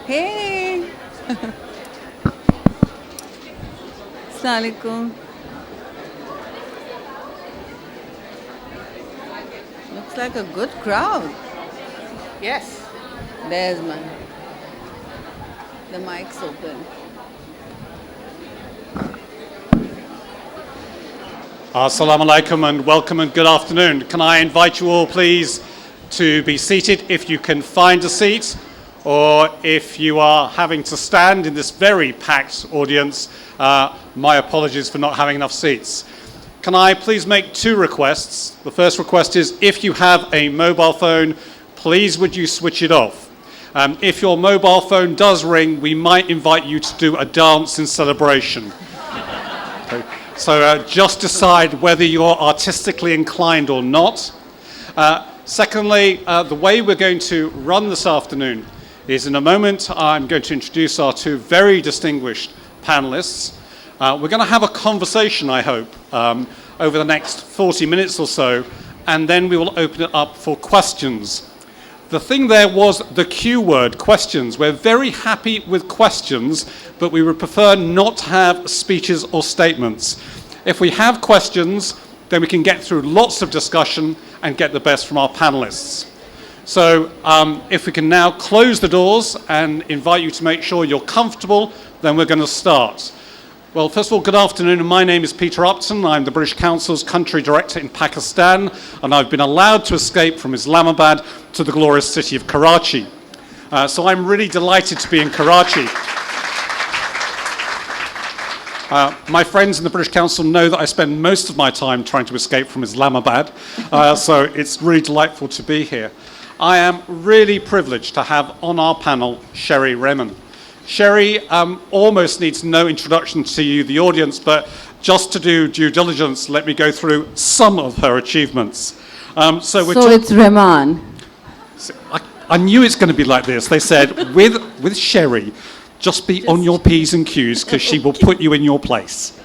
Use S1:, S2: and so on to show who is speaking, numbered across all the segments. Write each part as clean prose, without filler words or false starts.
S1: Hey! Assalamualaikum. Looks like a good crowd.
S2: Yes.
S1: There's mine. The mic's open.
S3: Assalamu alaikum and welcome and good afternoon. Can I invite you all please to be seated if you can find a seat, or if you are having to stand in this very packed audience, my apologies for not having enough seats. Can I please make two requests? The first request is if you have a mobile phone, please would you switch it off. If your mobile phone does ring, we might invite you to do a dance in celebration. So just decide whether you're artistically inclined or not. Secondly, the way we're going to run this afternoon is in a moment I'm going to introduce our two very distinguished panelists. We're going to have a conversation, I hope, over the next 40 minutes or so, and then we will open it up for questions. The thing there was the Q word, questions. We're very happy with questions, but we would prefer not to have speeches or statements. If we have questions, then we can get through lots of discussion and get the best from our panelists. So if we can now close the doors and invite you to make sure you're comfortable, then we're going to start. Well, first of all, good afternoon, and my name is Peter Upton. I'm the British Council's Country Director in Pakistan, and I've been allowed to escape from Islamabad to the glorious city of Karachi. So I'm really delighted to be in Karachi. My friends in the British Council know that I spend most of my time trying to escape from Islamabad, so it's really delightful to be here. I am really privileged to have on our panel Sherry Rehman. Sherry almost needs no introduction to you, the audience, but just to do due diligence, let me go through some of her achievements. So
S1: it's Rehman.
S3: I knew it's going to be like this. They said, with Sherry, just be on your P's and Q's because she will put you in your place.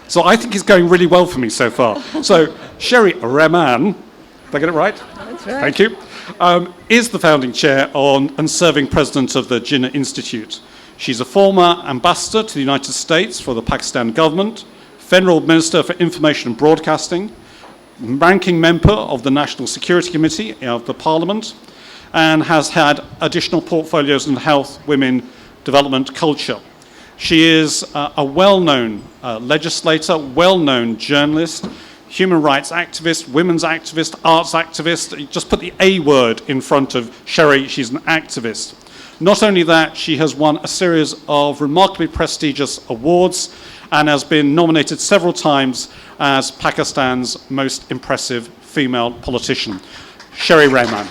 S3: So I think it's going really well for me so far. So Sherry Rehman, did I get it right?
S1: That's right.
S3: Thank you. Is the founding chair and serving president of the Jinnah Institute. She's a former ambassador to the United States for the Pakistan government, federal minister for information and broadcasting, ranking member of the National Security Committee of the Parliament, and has had additional portfolios in health, women, development, culture. She is a well-known legislator, well-known journalist, human rights activist, women's activist, arts activist. You just put the A word in front of Sherry, she's an activist. Not only that, she has won a series of remarkably prestigious awards and has been nominated several times as Pakistan's most impressive female politician. Sherry Rehman.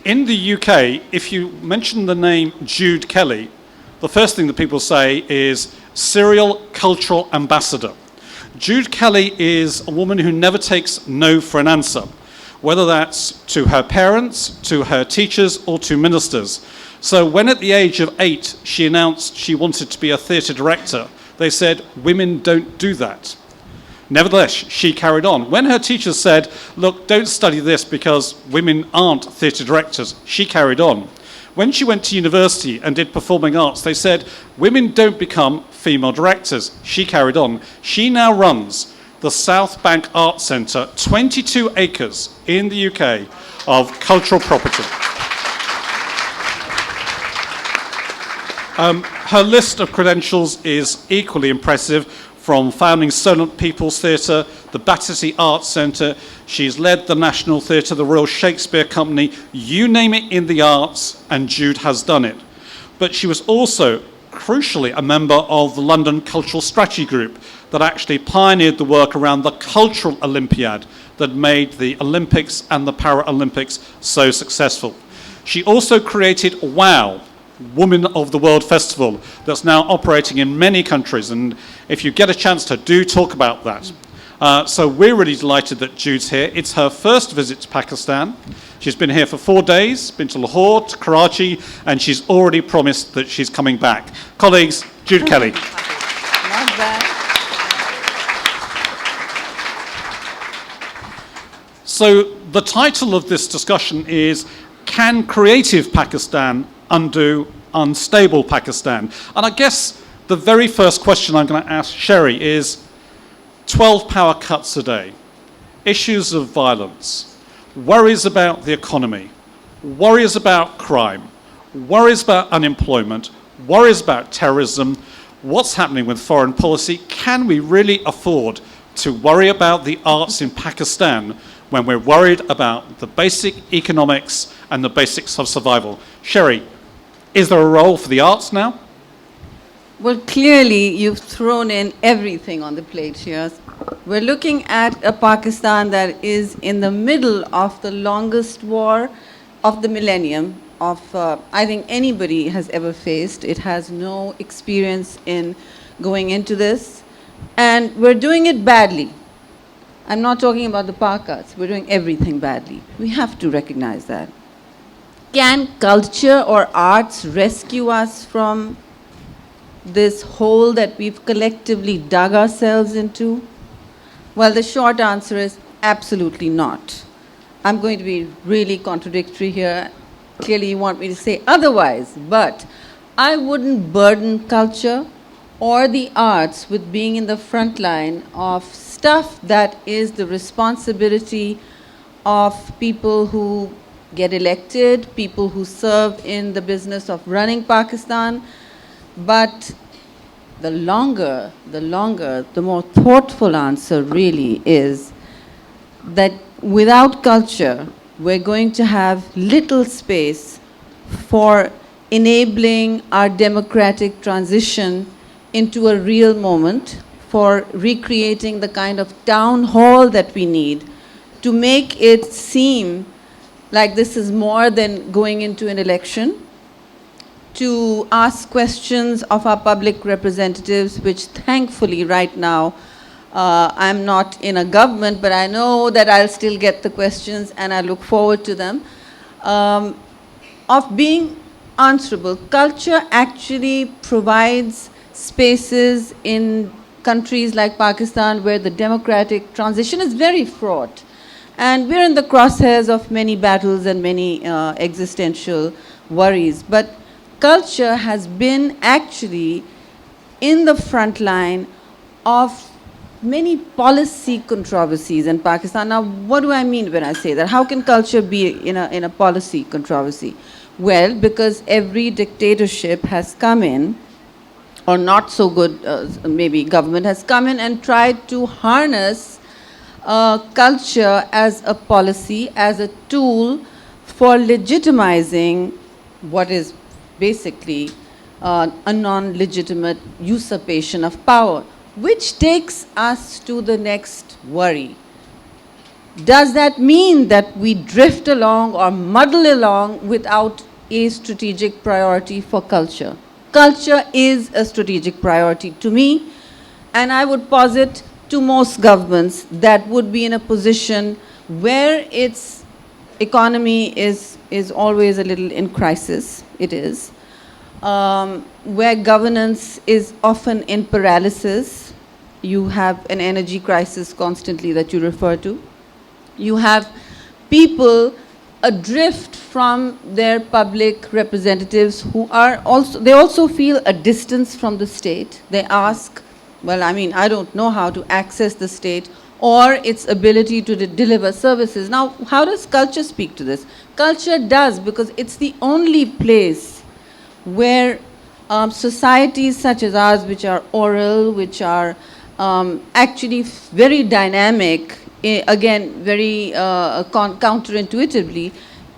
S3: In the UK, if you mention the name Jude Kelly, the first thing that people say is serial cultural ambassador. Jude Kelly is a woman who never takes no for an answer, whether that's to her parents, to her teachers, or to ministers. So when at the age of 8 she announced she wanted to be a theatre director, they said, women don't do that. Nevertheless, she carried on. When her teachers said, look, don't study this because women aren't theatre directors, she carried on. When she went to university and did performing arts, they said, women don't become female directors. She carried on. She now runs the South Bank Arts Centre, 22 acres in the UK of cultural property. Her list of credentials is equally impressive, from founding Solent People's Theatre, the Battersea Arts Centre. She's led the National Theatre, the Royal Shakespeare Company, you name it in the arts, and Jude has done it. But she was also, crucially, a member of the London Cultural Strategy Group that actually pioneered the work around the Cultural Olympiad that made the Olympics and the Paralympics so successful. She also created WOW, Woman of the World Festival, that's now operating in many countries, and if you get a chance to do talk about that. So we're really delighted that Jude's here. It's her first visit to Pakistan. She's been here for 4 days, been to Lahore, to Karachi, and she's already promised that she's coming back. Colleagues, Jude Kelly.
S1: Not bad.
S3: So The title of this discussion is, Can Creative Pakistan Undo Unstable Pakistan? And I guess the very first question I'm going to ask Sherry is, 12 power cuts a day, issues of violence, worries about the economy, worries about crime, worries about unemployment, worries about terrorism, what's happening with foreign policy. Can we really afford to worry about the arts in Pakistan when we're worried about the basic economics and the basics of survival? Sherry, is there a role for the arts now?
S1: Well, clearly you've thrown in everything on the plate here. We're looking at a Pakistan that is in the middle of the longest war of the millennium, I think anybody has ever faced. It has no experience in going into this. And we're doing it badly. I'm not talking about the power cuts. We're doing everything badly. We have to recognize that. Can culture or arts rescue us from this hole that we've collectively dug ourselves into? Well, the short answer is absolutely not. I'm going to be really contradictory here. Clearly you want me to say otherwise, but I wouldn't burden culture or the arts with being in the front line of stuff that is the responsibility of people who get elected, people who serve in the business of running Pakistan. But the more thoughtful answer really is that without culture, we're going to have little space for enabling our democratic transition into a real moment, for recreating the kind of town hall that we need to make it seem like this is more than going into an election, to ask questions of our public representatives, which thankfully right now, I'm not in a government, but I know that I'll still get the questions and I look forward to them, of being answerable. Culture actually provides spaces in countries like Pakistan where the democratic transition is very fraught. And we're in the crosshairs of many battles and many existential worries. But culture has been actually in the front line of many policy controversies in Pakistan. Now, what do I mean when I say that? How can culture be in a policy controversy? Well, because every dictatorship has come in, or not so good, maybe government has come in and tried to harness culture as a policy, as a tool for legitimizing what is basically a non-legitimate usurpation of power. Which takes us to the next worry. Does that mean that we drift along or muddle along without a strategic priority for culture? Culture is a strategic priority to me, and I would posit to most governments that would be in a position where its economy is always a little in crisis. It is. Where governance is often in paralysis. You have an energy crisis constantly that you refer to. You have people adrift from their public representatives who are they also feel a distance from the state. They ask, well, I mean, I don't know how to access the state or its ability to deliver services. Now, how does culture speak to this? Culture does, because it's the only place where societies such as ours, which are oral, which are actually very dynamic, again, very counterintuitively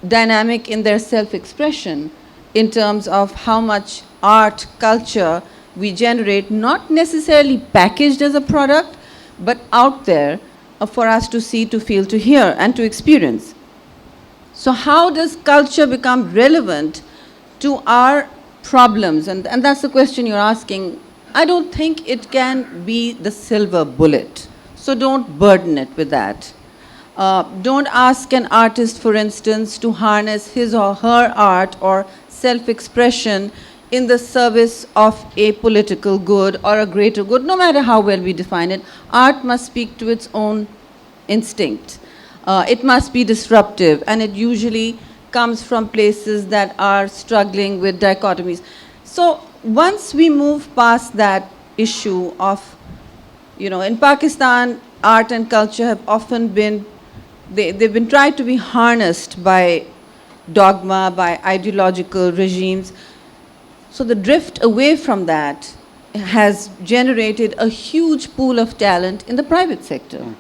S1: dynamic in their self-expression in terms of how much art, culture we generate, not necessarily packaged as a product, but out there for us to see, to feel, to hear, and to experience. So how does culture become relevant to our problems? And that's the question you're asking. I don't think it can be the silver bullet. So don't burden it with that. Don't ask an artist, for instance, to harness his or her art or self-expression in the service of a political good or a greater good, no matter how well we define it. Art must speak to its own instinct. It must be disruptive, and it usually comes from places that are struggling with dichotomies. So once we move past that issue of, in Pakistan, art and culture have often been, they've been tried to be harnessed by dogma, by ideological regimes. So the drift away from that has generated a huge pool of talent in the private sector.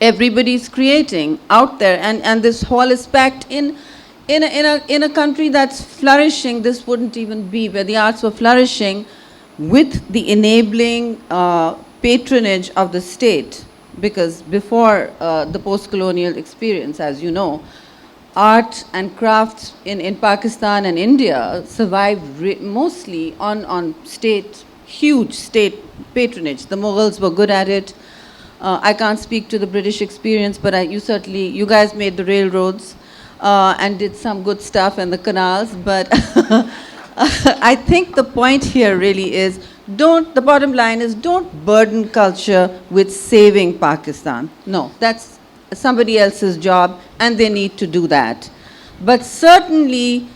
S1: Everybody's creating out there, and this hall is packed in a country that's flourishing. This wouldn't even be where the arts were flourishing with the enabling patronage of the state. Because before the post-colonial experience, as you know, art and crafts in Pakistan and India survived mostly on huge state patronage. The Mughals were good at it. I can't speak to the British experience, but you guys made the railroads and did some good stuff and the canals. But I think the point here really is, the bottom line is, don't burden culture with saving Pakistan. No, that's somebody else's job, and they need to do that. But certainly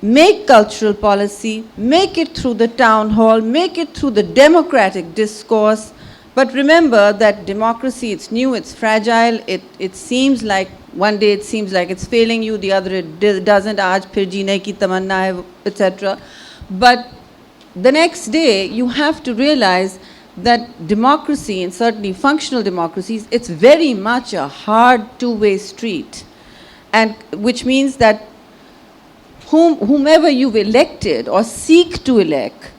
S1: make cultural policy, make it through the town hall, make it through the democratic discourse. But remember that democracy, it's new, it's fragile, it seems like, one day it seems like it's failing you, the other it doesn't, aaj phir jeene ki tamanna hai, etc. But the next day, you have to realize that democracy, and certainly functional democracies, it's very much a hard two-way street. And which means that whomever you've elected or seek to elect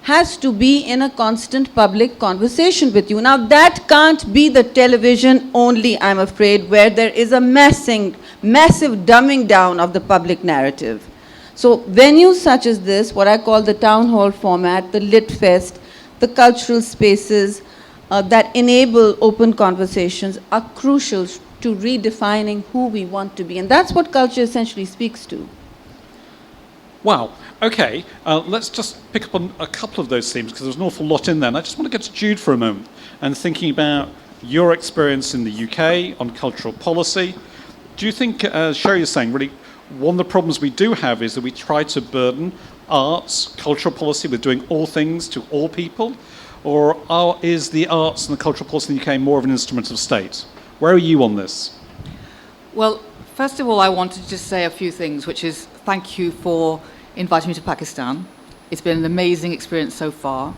S1: has to be in a constant public conversation with you. Now, that can't be the television only, I'm afraid, where there is a massive dumbing down of the public narrative. So venues such as this, what I call the town hall format, the Lit Fest, the cultural spaces that enable open conversations are crucial to redefining who we want to be. And that's what culture essentially speaks to.
S3: Wow. Okay, let's just pick up on a couple of those themes, because there's an awful lot in there. And I just want to get to Jude for a moment and thinking about your experience in the UK on cultural policy. Do you think, Sherry is saying, really, one of the problems we do have is that we try to burden arts, cultural policy with doing all things to all people? Or is the arts and the cultural policy in the UK more of an instrument of state? Where are you on this?
S2: Well, first of all, I wanted to just say a few things, which is thank you for inviting me to Pakistan. It's been an amazing experience so far.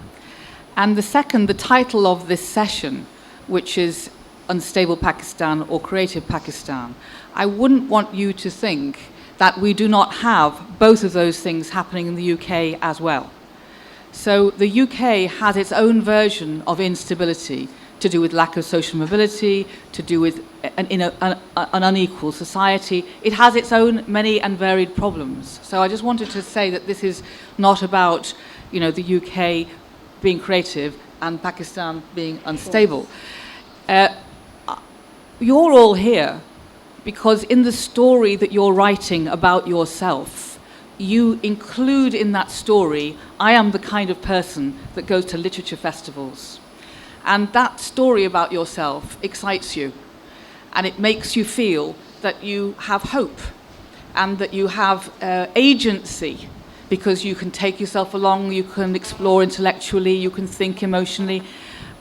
S2: And the second, the title of this session, which is Unstable Pakistan or Creative Pakistan, I wouldn't want you to think that we do not have both of those things happening in the UK as well. So the UK has its own version of instability to do with lack of social mobility, to do with an unequal society. It has its own many and varied problems. So I just wanted to say that this is not about, the UK being creative and Pakistan being unstable. You're all here because in the story that you're writing about yourself, you include in that story, I am the kind of person that goes to literature festivals. And that story about yourself excites you. And it makes you feel that you have hope and that you have agency, because you can take yourself along, you can explore intellectually, you can think emotionally.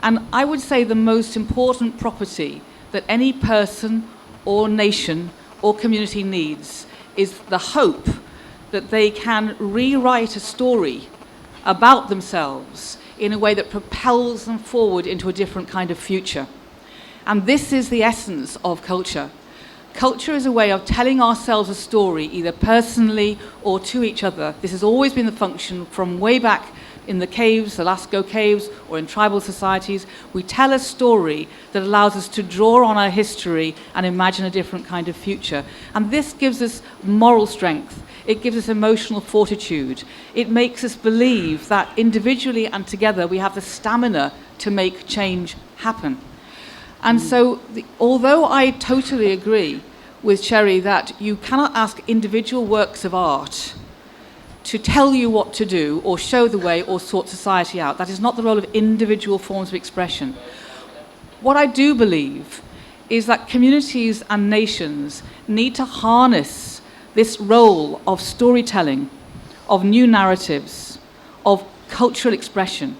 S2: And I would say the most important property that any person or nation or community needs is the hope that they can rewrite a story about themselves in a way that propels them forward into a different kind of future. And this is the essence of culture. Culture is a way of telling ourselves a story, either personally or to each other. This has always been the function from way back in the caves, the Lascaux caves, or in tribal societies. We tell a story that allows us to draw on our history and imagine a different kind of future. And this gives us moral strength. It gives us emotional fortitude. It makes us believe that individually and together we have the stamina to make change happen. And so, although I totally agree with Sherry that you cannot ask individual works of art to tell you what to do or show the way or sort society out, that is not the role of individual forms of expression. What I do believe is that communities and nations need to harness this role of storytelling, of new narratives, of cultural expression,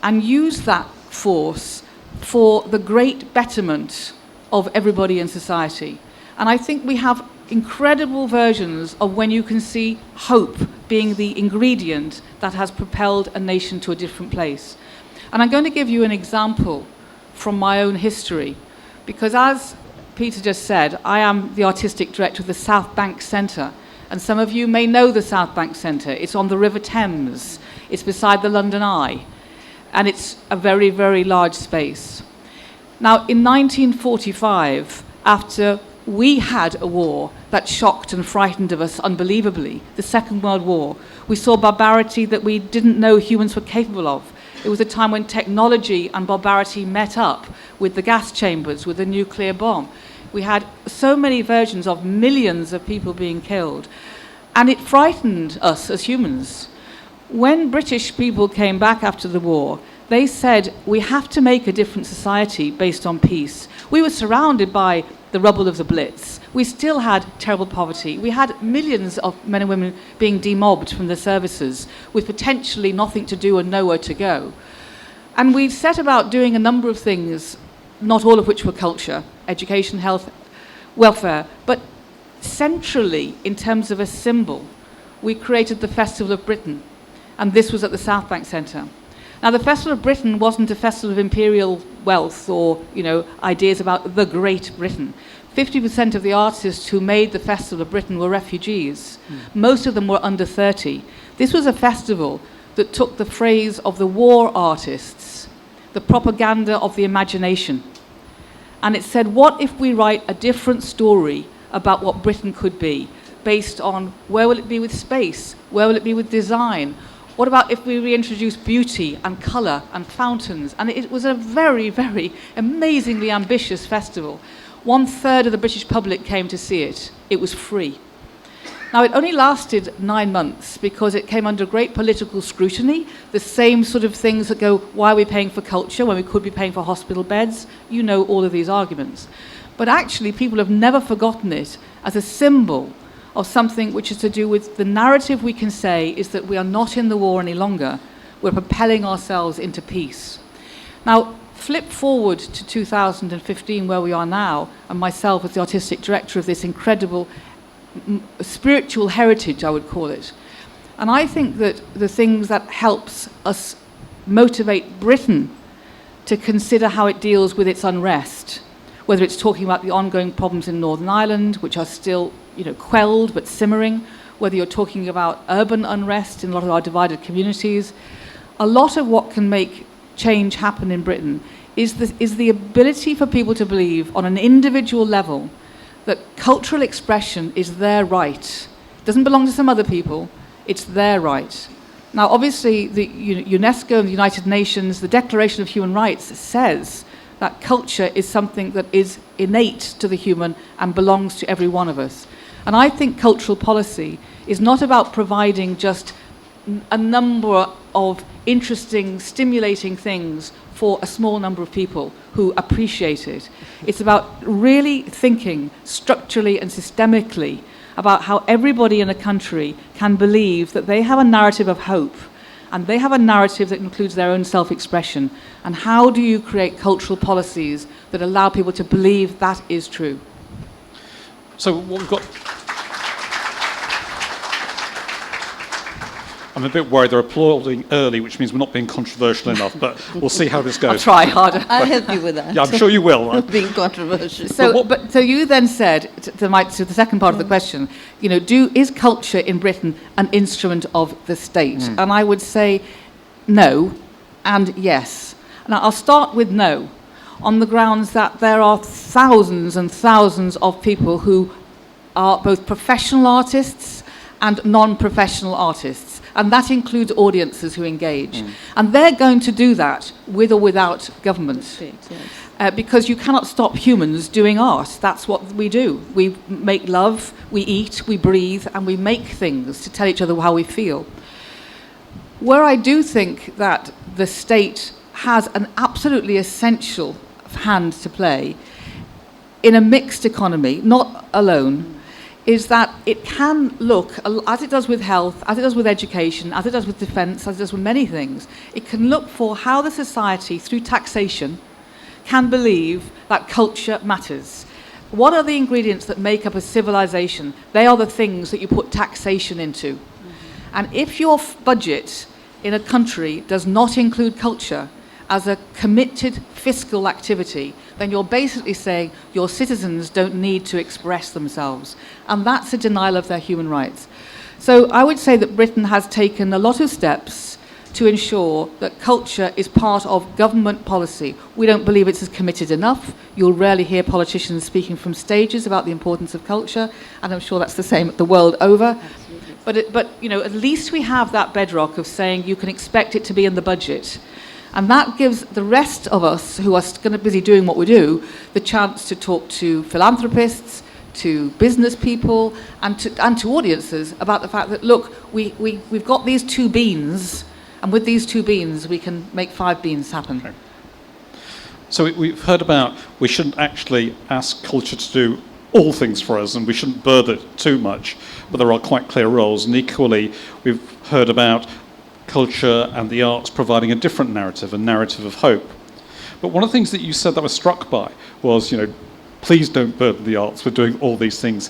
S2: and use that force for the great betterment of everybody in society. And I think we have incredible versions of when you can see hope being the ingredient that has propelled a nation to a different place. And I'm going to give you an example from my own history, because as Peter just said, I am the artistic director of the South Bank Centre, and some of you may know the South Bank Centre. It's on the River Thames, it's beside the London Eye, and it's a very, very large space. Now, in 1945, after we had a war that shocked and frightened of us unbelievably, the Second World War, we saw barbarity that we didn't know humans were capable of. It was a time when technology and barbarity met up with the gas chambers, with the nuclear bomb. We had so many versions of millions of people being killed, and it frightened us as humans. When British people came back after the war, they said, we have to make a different society based on peace. We were surrounded by the rubble of the Blitz. We still had terrible poverty. We had millions of men and women being demobbed from the services with potentially nothing to do and nowhere to go. And we set about doing a number of things, not all of which were culture, education, health, welfare, but centrally, in terms of a symbol, we created the Festival of Britain, and this was at the South Bank Centre. Now, the Festival of Britain wasn't a festival of imperial wealth or, ideas about the Great Britain. 50% of the artists who made the Festival of Britain were refugees. Most of them were under 30. This was a festival that took the phrase of the war artists, the propaganda of the imagination, and it said, what if we write a different story about what Britain could be, based on where will it be with space, where will it be with design? What about if we reintroduce beauty and colour and fountains? And it was a very, very amazingly ambitious festival. 1/3 of the British public came to see it. It was free. Now, it only lasted 9 months because it came under great political scrutiny, the same sort of things that go, why are we paying for culture when we could be paying for hospital beds? You know all of these arguments. But actually, people have never forgotten it as a symbol of something which is to do with the narrative we can say is that we are not in the war any longer. We're propelling ourselves into peace. Now, flip forward to 2015, where we are now, and myself as the artistic director of this incredible spiritual heritage, I would call it. And I think that the things that helps us motivate Britain to consider how it deals with its unrest, whether it's talking about the ongoing problems in Northern Ireland, which are still quelled but simmering, whether you're talking about urban unrest in a lot of our divided communities, a lot of what can make change happen in Britain is the ability for people to believe on an individual level that cultural expression is their right. It doesn't belong to some other people, it's their right. Now, obviously, the UNESCO and the United Nations, the Declaration of Human Rights says that culture is something that is innate to the human and belongs to every one of us. And I think cultural policy is not about providing just a number of interesting, stimulating things for a small number of people who appreciate it. It's about really thinking structurally and systemically about how everybody in a country can believe that they have a narrative of hope, and they have a narrative that includes their own self-expression. And how do you create cultural policies that allow people to believe that is true?
S3: So what we've got... I'm a bit worried they're applauding early, which means we're not being controversial enough, but we'll see how this goes.
S2: I'll try harder.
S1: I'll help you with that.
S3: Yeah, I'm sure you will.
S1: Being controversial.
S2: So you then said, to the second part of the question, is culture in Britain an instrument of the state? And I would say no and yes. Now, I'll start with no, on the grounds that there are thousands and thousands of people who are both professional artists and non-professional artists. And that includes audiences who engage. And they're going to do that with or without government. Because you cannot stop humans doing art. That's what we do. We make love, we eat, we breathe, and we make things to tell each other how we feel. Where I do think that the state has an absolutely essential hand to play in a mixed economy, not alone, is that it can look, as it does with health, as it does with education, as it does with defence, as it does with many things, it can look for how the society, through taxation, can believe that culture matters. What are the ingredients that make up a civilization? They are the things that you put taxation into. And if your budget in a country does not include culture as a committed fiscal activity, then you're basically saying your citizens don't need to express themselves. And that's a denial of their human rights. So I would say that Britain has taken a lot of steps to ensure that culture is part of government policy. We don't believe it's committed enough. You'll rarely hear politicians speaking from stages about the importance of culture, and I'm sure that's the same the world over. But you know, at least we have that bedrock of saying you can expect it to be in the budget. And that gives the rest of us who are going to be busy doing what we do the chance to talk to philanthropists, to business people, and to audiences about the fact that, look, we've got these 2 beans, and with these 2 beans we can make 5 beans happen.
S3: Okay. So we've heard about we shouldn't actually ask culture to do all things for us, and we shouldn't burden it too much, but there are quite clear roles. And equally, we've heard about culture and the arts providing a different narrative, a narrative of hope. But one of the things that you said that I was struck by was, you know, please don't burden the arts with doing all these things.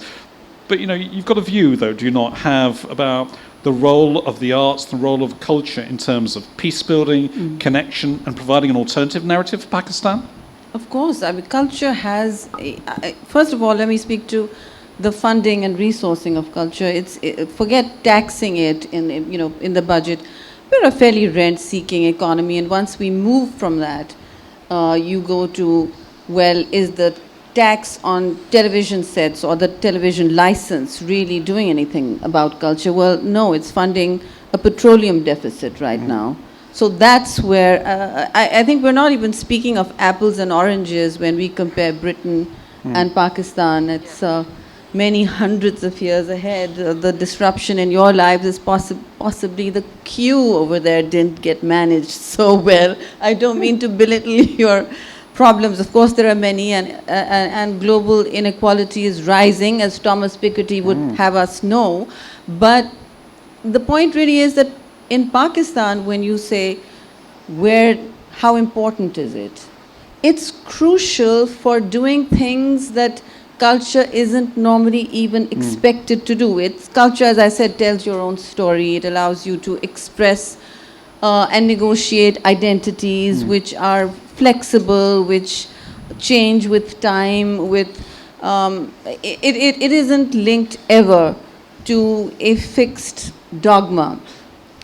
S3: But, you know, you've got a view, though, do you not have, about the role of the arts, the role of culture in terms of peace building, connection, and providing an alternative narrative for Pakistan?
S1: Of course. I mean, culture has, first of all, let me speak to the funding and resourcing of culture. Forget taxing it in the budget. We're a fairly rent-seeking economy, and once we move from that, you go to, well, is the tax on television sets or the television license really doing anything about culture? Well, no, it's funding a petroleum deficit right now. So that's where, I think we're not even speaking of apples and oranges when we compare Britain and Pakistan. It's many hundreds of years ahead. The disruption in your lives is possibly the queue over there didn't get managed so well. I don't mean to belittle your problems. Of course, there are many, and global inequality is rising, as Thomas Piketty would have us know. But the point really is that in Pakistan, when you say how important is it? It's crucial for doing things that culture isn't normally even expected to do. It's culture, as I said, tells your own story. It allows you to express and negotiate identities which are flexible, which change with time. It isn't linked ever to a fixed dogma.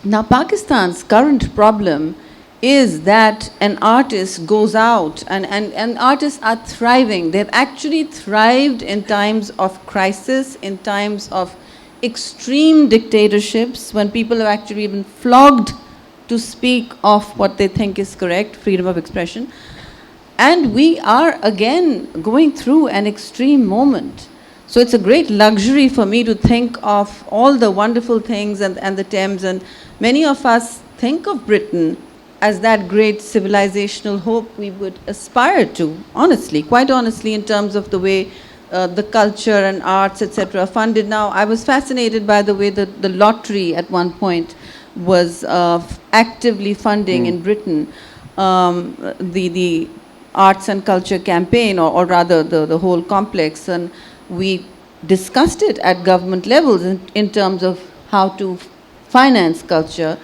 S1: Now, Pakistan's current problem is that an artist goes out and artists are thriving. They've actually thrived in times of crisis, in times of extreme dictatorships, when people have actually been flogged to speak of what they think is correct, freedom of expression. And we are again going through an extreme moment. So it's a great luxury for me to think of all the wonderful things and the Thames, and many of us think of Britain as that great civilizational hope we would aspire to, honestly, quite honestly, in terms of the way the culture and arts, etc., are funded. Now, I was fascinated by the way the lottery at one point was actively funding in Britain the arts and culture campaign, or rather the whole complex, and we discussed it at government levels in terms of how to finance culture.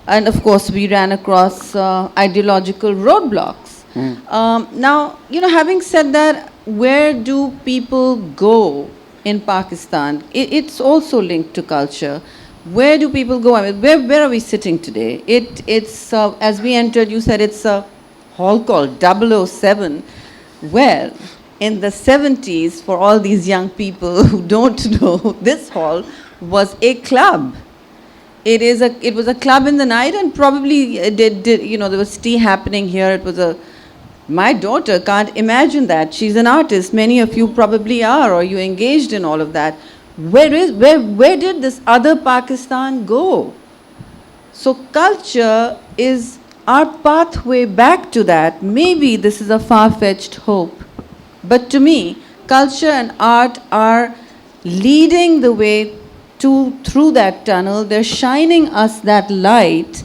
S1: And of course, we ran across ideological roadblocks. Now, having said that, where do people go in Pakistan? It's also linked to culture. Where do people go? I mean, where are we sitting today? It's as we entered, you said it's a hall called 007. Well, in the 70s, for all these young people who don't know, this hall was a club. It was a club in the night, and probably there was tea happening here. My daughter can't imagine that. She's an artist. Many of you probably are, or you're engaged in all of that. Where did this other Pakistan go? So culture is our pathway back to that. Maybe this is a far-fetched hope, But to me, culture and art are leading the way through that tunnel. They're shining us that light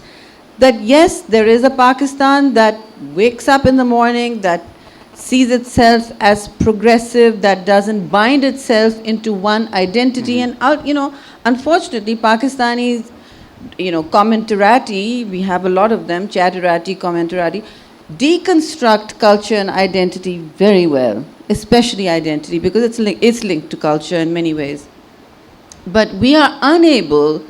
S1: that yes, there is a Pakistan that wakes up in the morning, that sees itself as progressive, that doesn't bind itself into one identity. And, unfortunately, Pakistanis, commentarati, we have a lot of them, chatterati, commentarati, deconstruct culture and identity very well, especially identity, because it's linked to culture in many ways. But we are unable,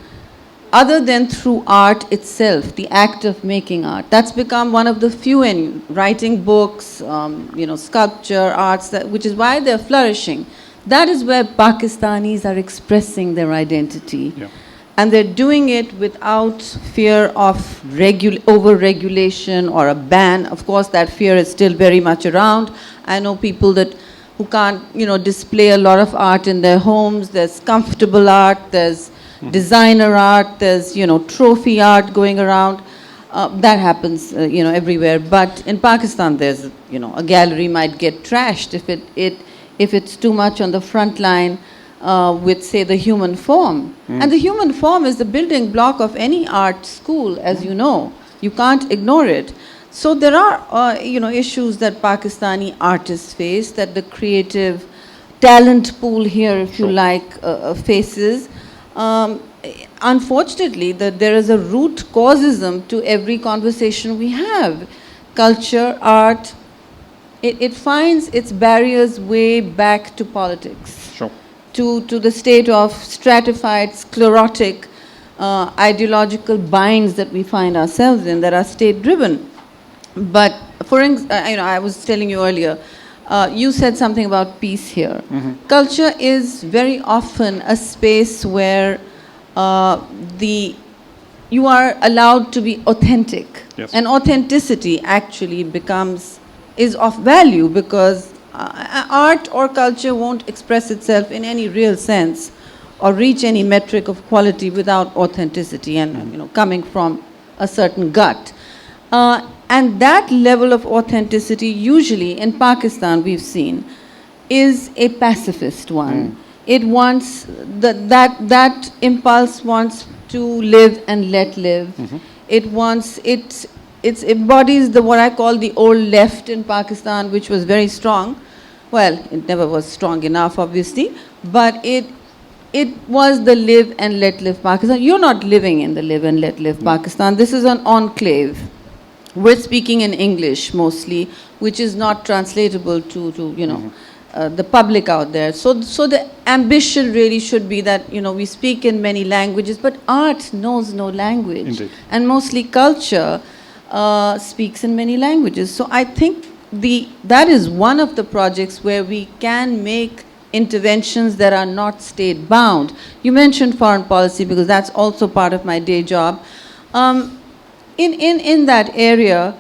S1: other than through art itself, the act of making art. That's become one of the few in writing books, sculpture, arts, which is why they're flourishing. That is where Pakistanis are expressing their identity.
S3: Yeah.
S1: And they're doing it without fear of over-regulation or a ban. Of course, that fear is still very much around. I know people who can't, display a lot of art in their homes. There's comfortable art, there's designer art, there's, trophy art going around. That happens, everywhere. But in Pakistan, there's, a gallery might get trashed if it's too much on the front line with, say, the human form. And the human form is the building block of any art school, as you know. You can't ignore it. So there are, issues that Pakistani artists face, that the creative talent pool here, if you like, faces. Unfortunately, that there is a root causism to every conversation we have. Culture, art, it finds its barriers way back to politics.
S3: Sure.
S1: To the state of stratified, sclerotic, ideological binds that we find ourselves in that are state-driven. But, I was telling you earlier, you said something about peace here. Culture is very often a space where you are allowed to be authentic.
S3: Yes.
S1: And authenticity actually is of value, because art or culture won't express itself in any real sense or reach any metric of quality without authenticity and coming from a certain gut. And that level of authenticity, usually in Pakistan, we've seen, is a pacifist one. It wants that impulse wants to live and let live. It embodies what I call the old left in Pakistan, which was very strong. Well, it never was strong enough, obviously, but it was the live and let live Pakistan. You're not living in the live and let live Pakistan. This is an enclave. We're speaking in English mostly, which is not translatable to the public out there. So the ambition really should be that we speak in many languages, but art knows no language.
S3: Indeed.
S1: And mostly culture speaks in many languages. So I think that is one of the projects where we can make interventions that are not state bound. You mentioned foreign policy, because that's also part of my day job. In that area,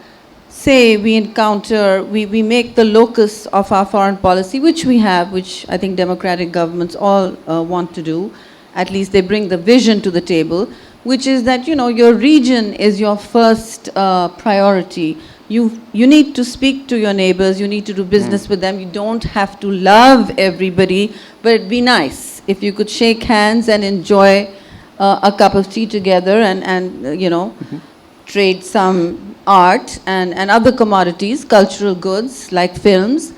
S1: say we make the locus of our foreign policy, which we have, which I think democratic governments all want to do. At least they bring the vision to the table, which is that, your region is your first priority. You need to speak to your neighbors, you need to do business with them. You don't have to love everybody, but it'd be nice if you could shake hands and enjoy a cup of tea together and trade some art and other commodities, cultural goods like films.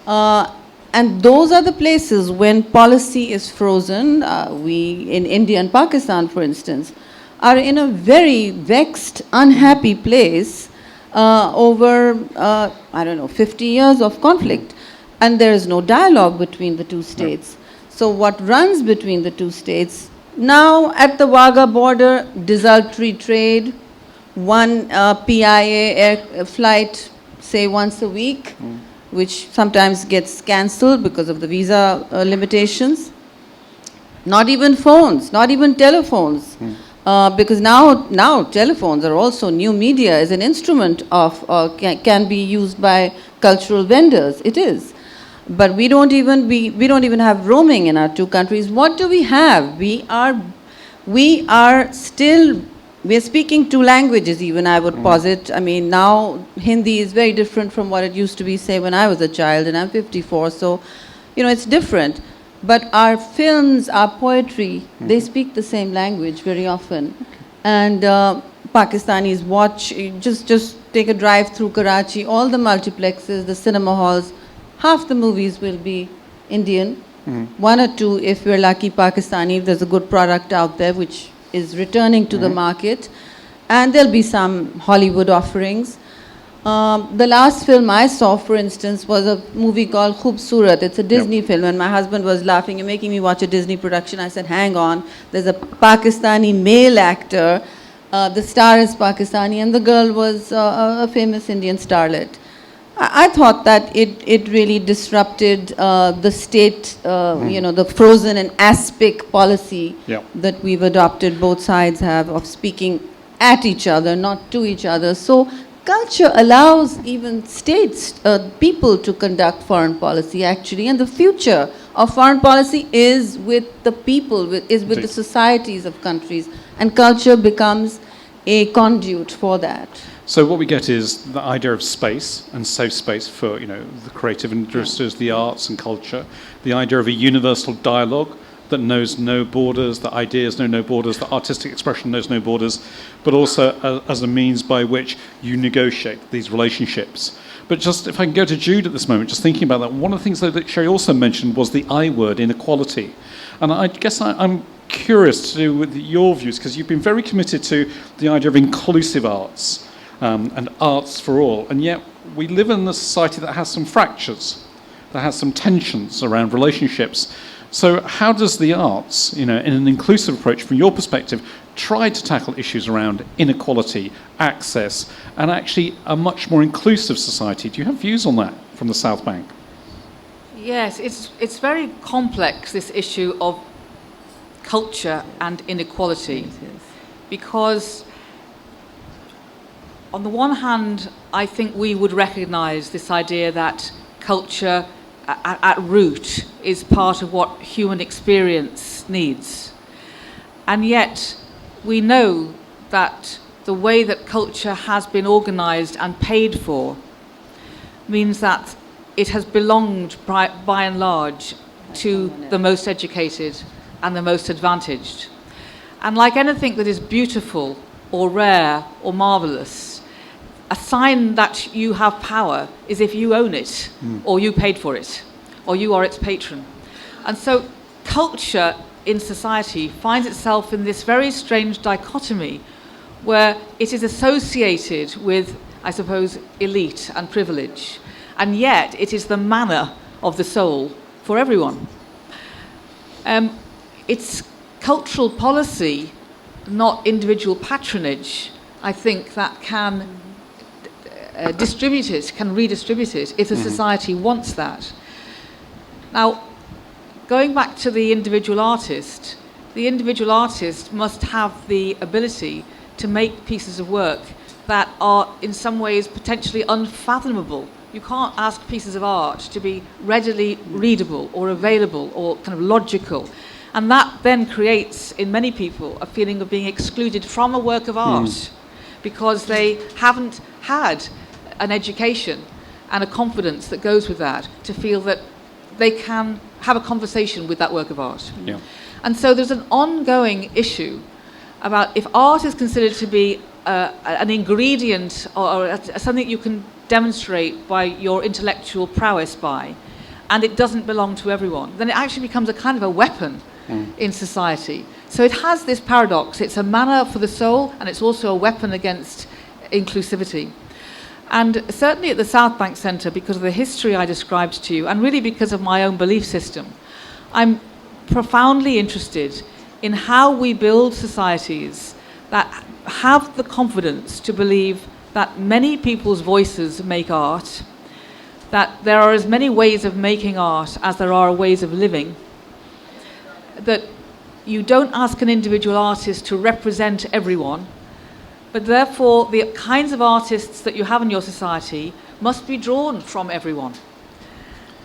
S1: And those are the places when policy is frozen. We, in India and Pakistan, for instance, are in a very vexed, unhappy place over, 50 years of conflict. And there is no dialogue between the two states. So what runs between the two states, now at the Wagah border, desultory trade, one PIA air flight, say once a week, which sometimes gets cancelled because of the visa limitations. Not even phones, not even telephones, because now telephones are also new media, as an instrument of can be used by cultural vendors. It is, but we don't even have roaming in our two countries. What do we have? We are still we're speaking two languages even, I would posit. I mean, now Hindi is very different from what it used to be, say, when I was a child, and I'm 54, so, it's different. But our films, our poetry, they speak the same language very often. And Pakistanis watch, just take a drive through Karachi, all the multiplexes, the cinema halls, half the movies will be Indian. One or two, if we're lucky, Pakistani, if there's a good product out there which is returning to the market. And there'll be some Hollywood offerings. The last film I saw, for instance, was a movie called Khoobsurat. It's a Disney film, and my husband was laughing and making me watch a Disney production. I said, hang on, there's a Pakistani male actor. The star is Pakistani, and the girl was a famous Indian starlet. I thought that it really disrupted the state, the frozen and aspic policy that we've adopted, both sides have, of speaking at each other, not to each other. So culture allows even states, people to conduct foreign policy actually, and the future of foreign policy is with the people, is with the societies of countries, and culture becomes a conduit for that.
S3: So what we get is the idea of space and safe space for the creative industries, the arts and culture, the idea of a universal dialogue that knows no borders, that ideas know no borders, that artistic expression knows no borders, but also as a means by which you negotiate these relationships. But just if I can go to Jude at this moment, just thinking about that, one of the things that Sherry also mentioned was the I word, inequality. And I guess I'm curious to do with your views, because you've been very committed to the idea of inclusive arts and arts for all. And yet we live in a society that has some fractures, that has some tensions around relationships. So how does the arts, in an inclusive approach from your perspective, try to tackle issues around inequality, access, and actually a much more inclusive society? Do you have views on that from the South Bank?
S2: Yes, it's very complex, this issue of culture and inequality, because on the one hand, I think we would recognise this idea that culture at root is part of what human experience needs. And yet we know that the way that culture has been organised and paid for means that it has belonged by and large to the most educated and the most advantaged. And like anything that is beautiful or rare or marvellous, a sign that you have power is if you own it, or you paid for it, or you are its patron. And so culture in society finds itself in this very strange dichotomy where it is associated with, I suppose, elite and privilege, and yet it is the manna of the soul for everyone. It's cultural policy, not individual patronage, I think, that can distribute it, can redistribute it, if the society wants that. Now, going back to the individual artist must have the ability to make pieces of work that are in some ways potentially unfathomable. You can't ask pieces of art to be readily readable or available or kind of logical. And that then creates in many people a feeling of being excluded from a work of art because they haven't had an education and a confidence that goes with that to feel that they can have a conversation with that work of art.
S3: Yeah.
S2: And so there's an ongoing issue about if art is considered to be an ingredient or something you can demonstrate by your intellectual prowess by, and it doesn't belong to everyone, then it actually becomes a kind of a weapon in society. So it has this paradox. It's a manna for the soul, and it's also a weapon against inclusivity. And certainly at the South Bank Centre, because of the history I described to you, and really because of my own belief system, I'm profoundly interested in how we build societies that have the confidence to believe that many people's voices make art, that there are as many ways of making art as there are ways of living, that you don't ask an individual artist to represent everyone, but therefore the kinds of artists that you have in your society must be drawn from everyone.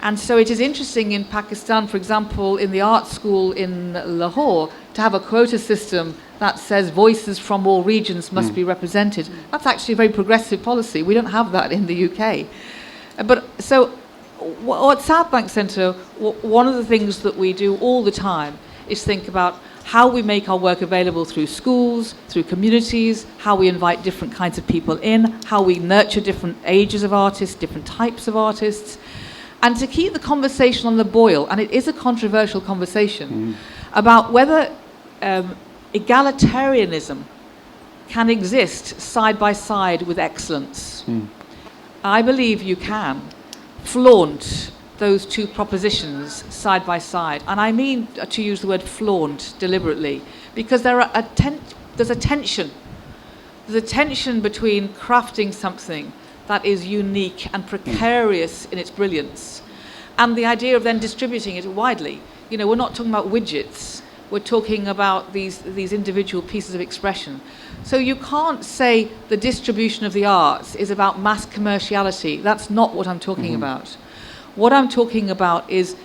S2: And so it is interesting in Pakistan, for example, in the art school in Lahore, to have a quota system that says voices from all regions must be represented. That's actually a very progressive policy. We don't have that in the UK. But so at South Bank Centre, one of the things that we do all the time is think about how we make our work available through schools, through communities, how we invite different kinds of people in, how we nurture different ages of artists, different types of artists, and to keep the conversation on the boil, and it is a controversial conversation, about whether egalitarianism can exist side by side with excellence. I believe you can flaunt those two propositions side by side. And I mean to use the word flaunt deliberately, because there's a tension. There's a tension between crafting something that is unique and precarious in its brilliance, and the idea of then distributing it widely. You know, we're not talking about widgets. We're talking about these individual pieces of expression. So you can't say the distribution of the arts is about mass commerciality. That's not what I'm talking about. What I'm talking about is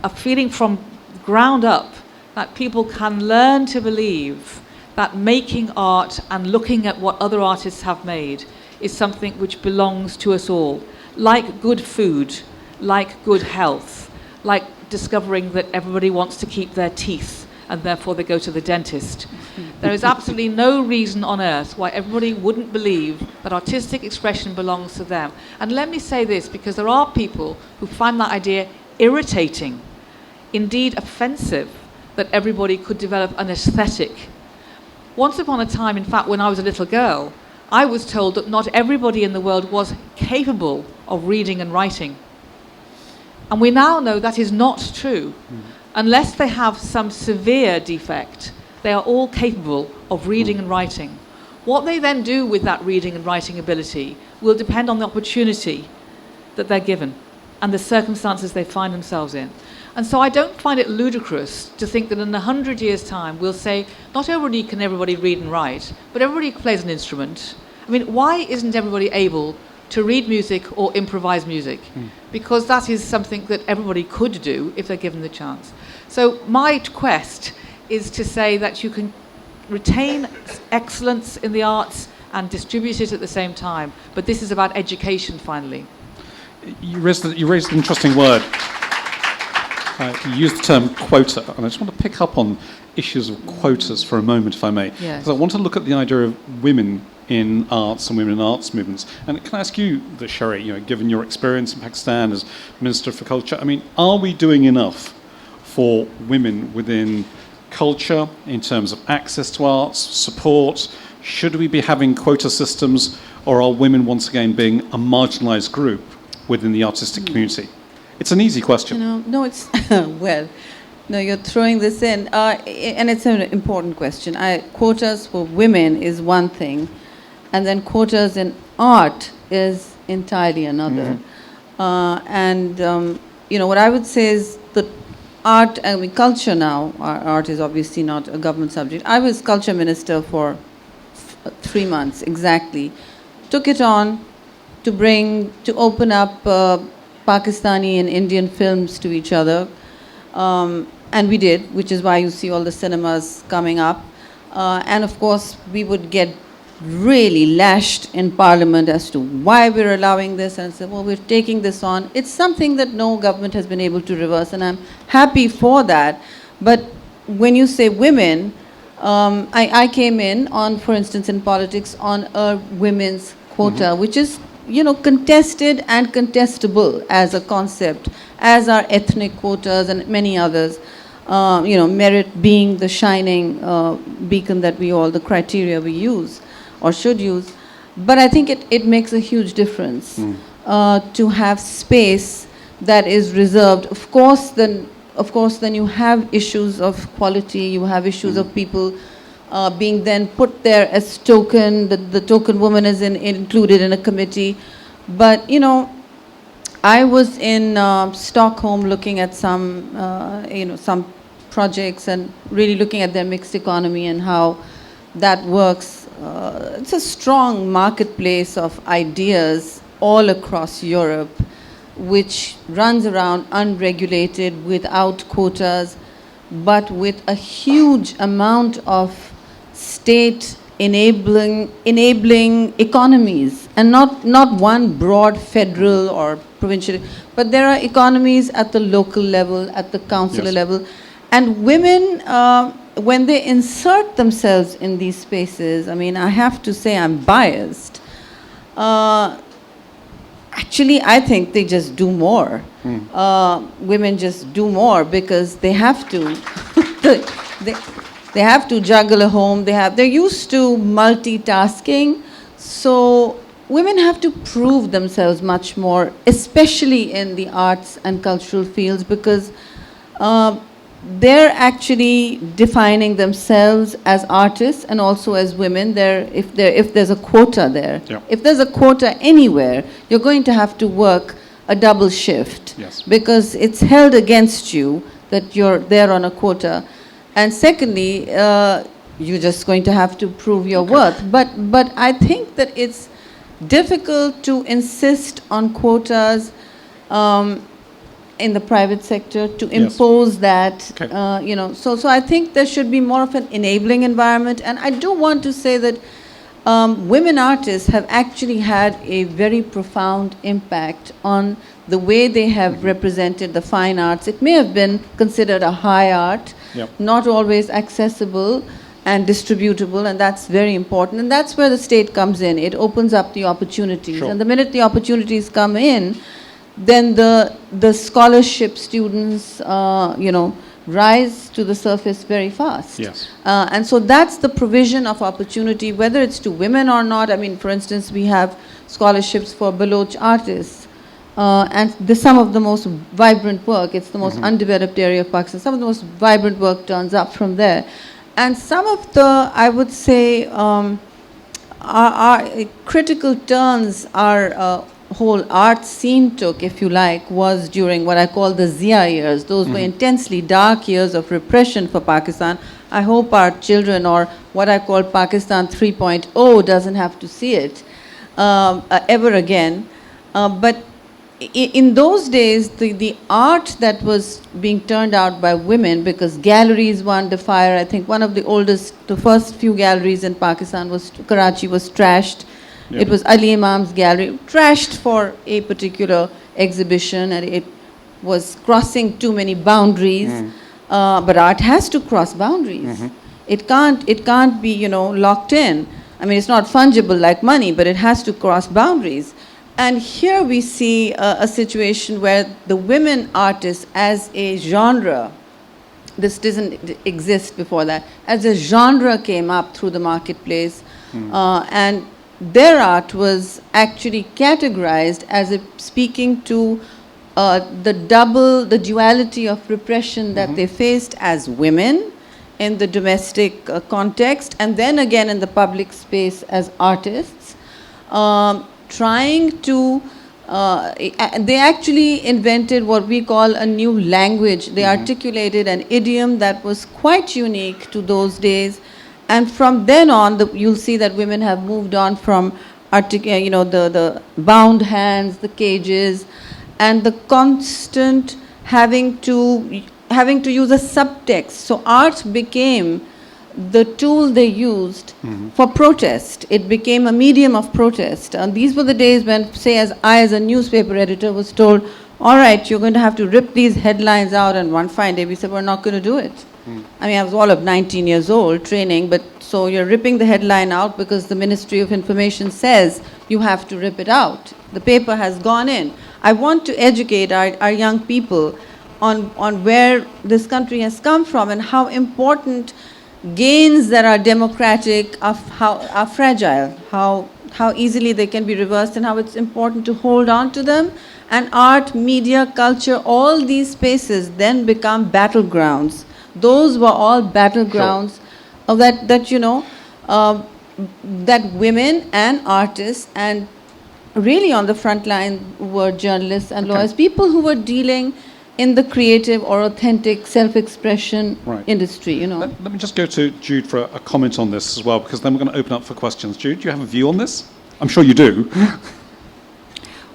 S2: a feeling from ground up that people can learn to believe that making art and looking at what other artists have made is something which belongs to us all. Like good food, like good health, like discovering that everybody wants to keep their teeth and therefore they go to the dentist. There is absolutely no reason on earth why everybody wouldn't believe that artistic expression belongs to them. And let me say this, because there are people who find that idea irritating, indeed offensive, that everybody could develop an aesthetic. Once upon a time, in fact, when I was a little girl, I was told that not everybody in the world was capable of reading and writing. And we now know that is not true. Unless they have some severe defect, they are all capable of reading and writing. What they then do with that reading and writing ability will depend on the opportunity that they're given and the circumstances they find themselves in. And so I don't find it ludicrous to think that in 100 years' time we'll say, not only can everybody read and write, but everybody plays an instrument. I mean, why isn't everybody able to read music or improvise music? Because that is something that everybody could do if they're given the chance. So my quest is to say that you can retain excellence in the arts and distribute it at the same time. But this is about education, finally.
S3: You raised an interesting word. You used the term quota, and I just want to pick up on issues of quotas for a moment, if I may.
S2: Yes.
S3: Because I want to look at the idea of women in arts and women in arts movements. And can I ask you, Sherry, given your experience in Pakistan as Minister for Culture, I mean, are we doing enough for women within culture in terms of access to arts, support? Should we be having quota systems, or are women once again being a marginalised group within the artistic community? It's an easy question.
S1: No, it's, well, no, you're throwing this in, and it's an important question. Quotas for women is one thing, and then quotas in art is entirely another. What I would say is that art, I mean, culture now, art is obviously not a government subject. I was culture minister for 3 months, exactly. Took it on to open up Pakistani and Indian films to each other. And we did, which is why you see all the cinemas coming up. And of course, we would get really lashed in Parliament as to why we're allowing this, and say, well, we're taking this on. It's something that no government has been able to reverse, and I'm happy for that. But when you say women, I came in on, for instance, in politics, on a women's quota, which is, contested and contestable as a concept, as are ethnic quotas and many others. Merit being the shining beacon that the criteria we use or should use. But I think it makes a huge difference to have space that is reserved. Of course, then you have issues of quality, you have issues of people being then put there as token, the token woman is included in a committee. But, I was in Stockholm looking at some projects and really looking at their mixed economy and how that works. It's a strong marketplace of ideas all across Europe, which runs around unregulated, without quotas, but with a huge amount of state enabling economies, and not one broad federal or provincial, but there are economies at the local level, at the councillor level, and women, when they insert themselves in these spaces, I mean, I have to say I'm biased. Actually, I think they just do more. Women just do more because they have to. They have to juggle a home. They're used to multitasking. So women have to prove themselves much more, especially in the arts and cultural fields, because they're actually defining themselves as artists and also as women. If there's a quota there, if there's a quota anywhere, you're going to have to work a double shift, because it's held against you that you're there on a quota. And secondly, you're just going to have to prove your worth. But I think that it's difficult to insist on quotas in the private sector, to impose that, So I think there should be more of an enabling environment. And I do want to say that women artists have actually had a very profound impact on the way they have represented the fine arts. It may have been considered a high art, not always accessible and distributable, and that's very important. And that's where the state comes in. It opens up the opportunities. And the minute the opportunities come in, then the scholarship students, rise to the surface very fast. And so that's the provision of opportunity, whether it's to women or not. I mean, for instance, we have scholarships for Baloch artists. And some of the most vibrant work, it's the most undeveloped area of Pakistan, some of the most vibrant work turns up from there. And some of the, I would say, our critical turns our whole art scene took, if you like, was during what I call the Zia years. Those were intensely dark years of repression for Pakistan. I hope our children, or what I call Pakistan 3.0, doesn't have to see it ever again. But in those days, the art that was being turned out by women, because galleries were under fire. I think one of the first few galleries in Pakistan Karachi was trashed. It was Ali Imam's gallery, trashed for a particular exhibition, and it was crossing too many boundaries. But art has to cross boundaries. It can't be, locked in. I mean, it's not fungible like money, but it has to cross boundaries. And here we see a situation where the women artists as a genre, this didn't exist before that, as a genre came up through the marketplace, and their art was actually categorized as speaking to the duality of repression that they faced as women in the domestic context, and then again in the public space as artists. Trying to, they actually invented what we call a new language. They articulated an idiom that was quite unique to those days. And from then on, you'll see that women have moved on from, the bound hands, the cages, and the constant having to use a subtext. So art became the tool they used for protest. It became a medium of protest. And these were the days when, say, as a newspaper editor was told, all right, you're going to have to rip these headlines out, and one fine day we said, we're not going to do it. I mean, I was all of 19 years old training, but so you're ripping the headline out because the Ministry of Information says you have to rip it out. The paper has gone in. I want to educate our young people on where this country has come from and how important gains that are democratic are fragile, how easily they can be reversed, and how it's important to hold on to them. And art, media, culture, all these spaces then become battlegrounds. Those were all battlegrounds of that women and artists, and really on the front line were journalists and lawyers, people who were dealing in the creative or authentic self-expression industry,
S3: Let me just go to Jude for a comment on this as well, because then we're going to open up for questions. Jude, do you have a view on this? I'm sure you do.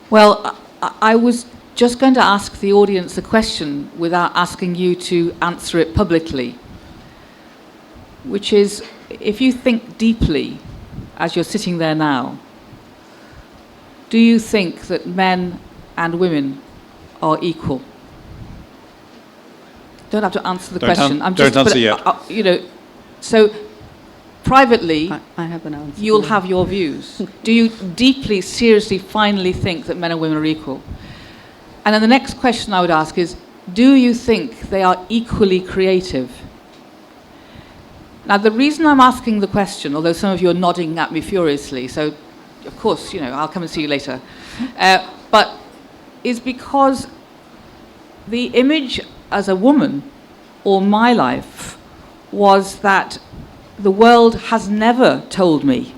S2: Well, I was just going to ask the audience a question without asking you to answer it publicly. which is, if you think deeply as you're sitting there now, do you think that men and women are equal? Don't have to answer the question.
S3: Don't answer yet.
S2: So privately,
S1: I have an answer.
S2: you'll have your views. Do you deeply, seriously, finally think that men and women are equal? And then the next question I would ask is, do you think they are equally creative? Now, the reason I'm asking the question, although some of you are nodding at me furiously, so of course, I'll come and see you later, but is because the image as a woman, all my life, was that the world has never told me,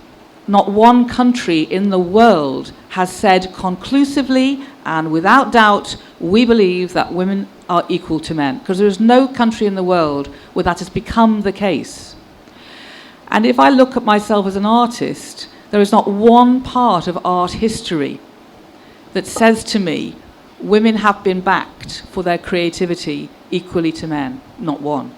S2: not one country in the world has said conclusively and without doubt, we believe that women are equal to men, because there is no country in the world where that has become the case. And if I look at myself as an artist, there is not one part of art history that says to me, women have been backed for their creativity equally to men, not one.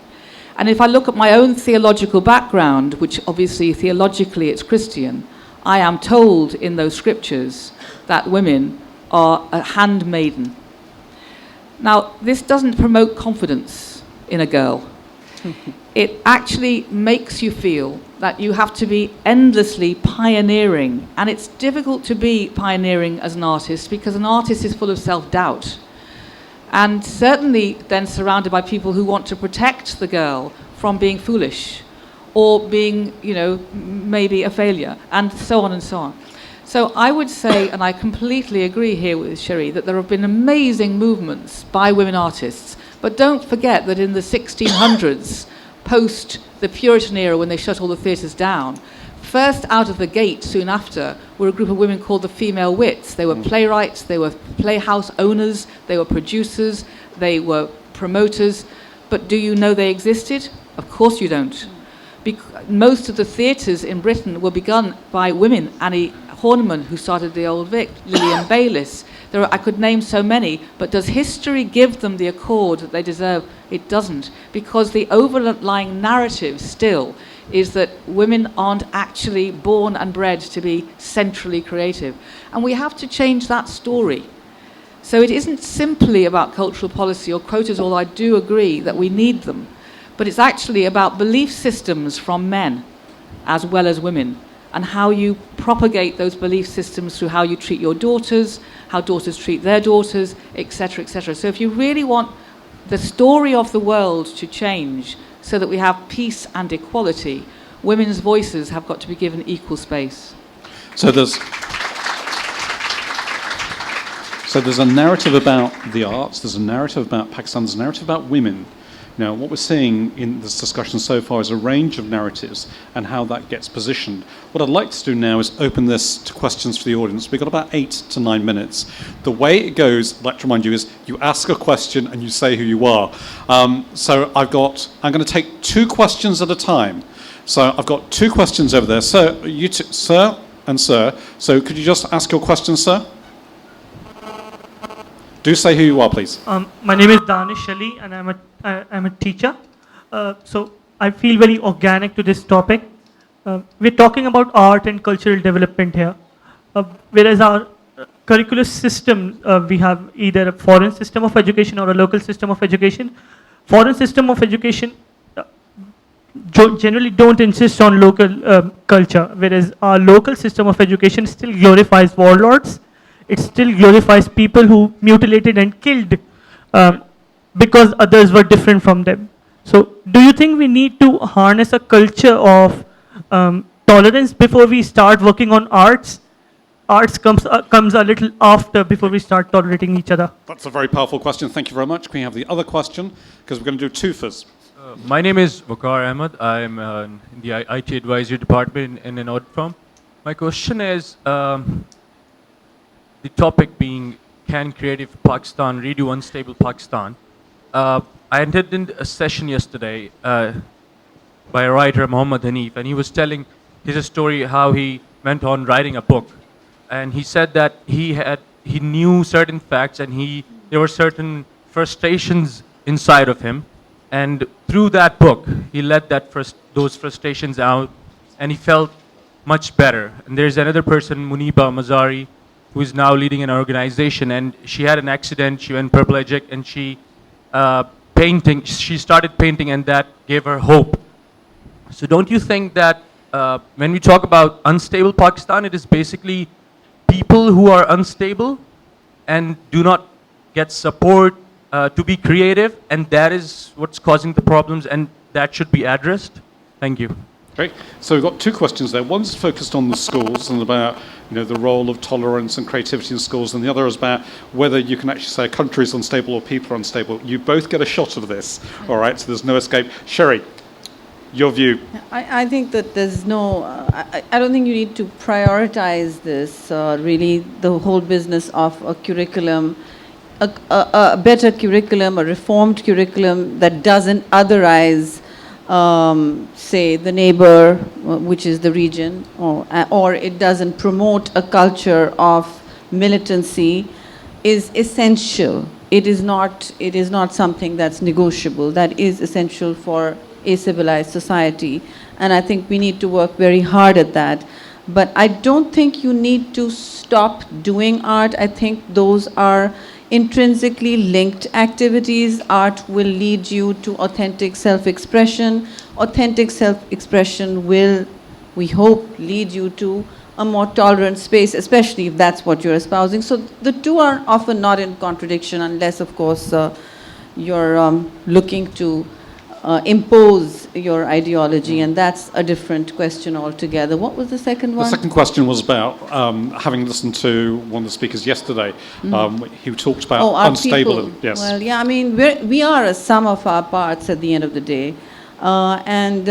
S2: And if I look at my own theological background, which obviously theologically it's Christian, I am told in those scriptures that women are a handmaiden. Now, this doesn't promote confidence in a girl. It actually makes you feel that you have to be endlessly pioneering. And it's difficult to be pioneering as an artist because an artist is full of self-doubt. And certainly then surrounded by people who want to protect the girl from being foolish or being, maybe a failure, and so on and so on. So I would say, and I completely agree here with Cherie, that there have been amazing movements by women artists. But don't forget that in the 1600s, post the Puritan era when they shut all the theatres down, first out of the gate soon after were a group of women called the female wits. They were playwrights, they were playhouse owners, they were producers, they were promoters. But do you know they existed? Of course you don't. Most of the theatres in Britain were begun by women. Annie Horniman, who started the Old Vic, Lillian Bayliss. I could name so many, but does history give them the accord that they deserve? It doesn't, because the overlying narrative still is that women aren't actually born and bred to be centrally creative. And we have to change that story. So it isn't simply about cultural policy or quotas, although I do agree that we need them, but it's actually about belief systems from men as well as women, and how you propagate those belief systems through how you treat your daughters, how daughters treat their daughters, etc., etc. So if you really want the story of the world to change so that we have peace and equality, women's voices have got to be given equal space.
S3: So there's a narrative about the arts, there's a narrative about Pakistan, there's a narrative about women. Now, what we're seeing in this discussion so far is a range of narratives and how that gets positioned. What I'd like to do now is open this to questions for the audience. We've got about 8 to 9 minutes. The way it goes, I'd like to remind you, is you ask a question and you say who you are. So I'm going to take 2 questions at a time. So I've got 2 questions over there. So you two, sir and sir. So could you just ask your question, sir? Do say who you are, please.
S4: My name is Danish Ali, and I'm a teacher. So I feel very organic to this topic. We're talking about art and cultural development here. Whereas our curricular system, we have either a foreign system of education or a local system of education. Foreign system of education generally don't insist on local culture, whereas our local system of education still glorifies warlords. It still glorifies people who mutilated and killed because others were different from them. So do you think we need to harness a culture of tolerance before we start working on arts? Arts comes a little after, before we start tolerating each other.
S3: That's a very powerful question. Thank you very much. Can we have the other question? Because we're going to do 2 first.
S5: My name is Waqar Ahmed. I'm in the IT advisory department in an audit firm. My question is, the topic being, can creative Pakistan redo unstable Pakistan? I attended a session yesterday by a writer, Muhammad Hanif, and he was telling his story how he went on writing a book. And he said that he knew certain facts and there were certain frustrations inside of him. And through that book, he let those frustrations out, and he felt much better. And there's another person, Muniba Mazari, who is now leading an organization, and she had an accident, she went paraplegic, and she started painting, and that gave her hope. So don't you think that when we talk about unstable Pakistan, it is basically people who are unstable and do not get support to be creative, and that is what's causing the problems, and that should be addressed? Thank you.
S3: Okay, so we've got two questions there. One's focused on the schools and about the role of tolerance and creativity in schools, and the other is about whether you can actually say a country is unstable or people are unstable. You both get a shot of this, all right? So there's no escape. Sherry, your view.
S1: I think that there's no, I don't think you need to prioritize this, really, the whole business of a curriculum, a better curriculum, a reformed curriculum that doesn't otherize, say, the neighbor, which is the region, or it doesn't promote a culture of militancy, is essential. It is not something that's negotiable. That is essential for a civilized society, and I think we need to work very hard at that. But I don't think you need to stop doing art. I think those are intrinsically linked activities. Art will lead you to authentic self-expression. Authentic self-expression will, we hope, lead you to a more tolerant space, especially if that's what you're espousing. So the two are often not in contradiction, unless, of course, you're looking to impose your ideology, and that's a different question altogether. What was the second one?
S3: The second question was about, having listened to one of the speakers yesterday, he talked about unstable. Yes.
S1: Well, yeah, I mean, we are a sum of our parts at the end of the day. And